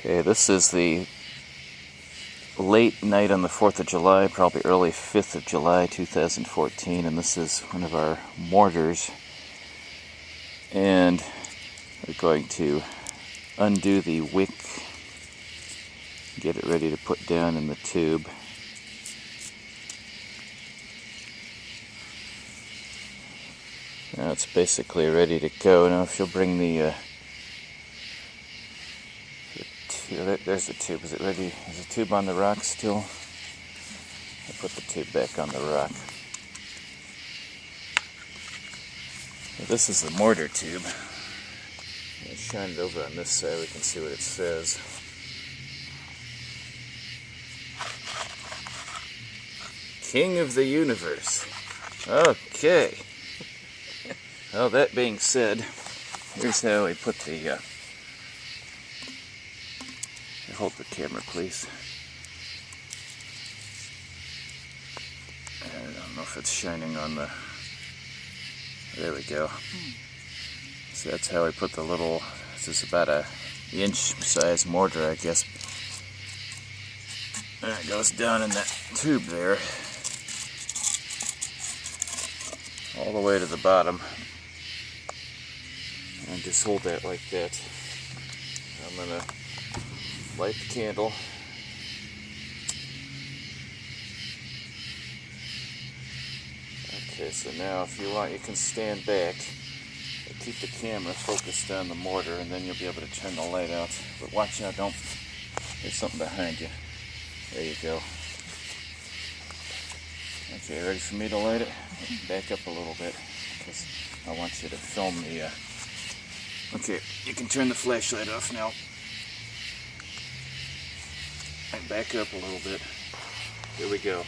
Okay, this is the late night on the 4th of July, probably early 5th of July 2014, and this is one of our mortars. And we're going to undo the wick, get it ready to put down in the tube. Now it's basically ready to go. Now if you'll bring there's the tube. Is it ready? Is the tube on the rock still? I put the tube back on the rock. Now this is the mortar tube. I'll shine it over on this side. We can see what it says. King of the universe. Okay. Well, that being said, here's how we put the hold the camera, please. I don't know if it's shining on the... There we go. So that's how we put the little... This is about an inch size mortar, I guess. And it goes down in that tube there. All the way to the bottom. And just hold that like that. I'm going to light the candle. Okay, so now if you want, you can stand back and keep the camera focused on the mortar, and then you'll be able to turn the light out. But watch out, don't... There's something behind you. There you go. Okay, ready for me to light it? Back up a little bit, because I want you to film the... Okay, you can turn the flashlight off now. Back up a little bit. Here we go.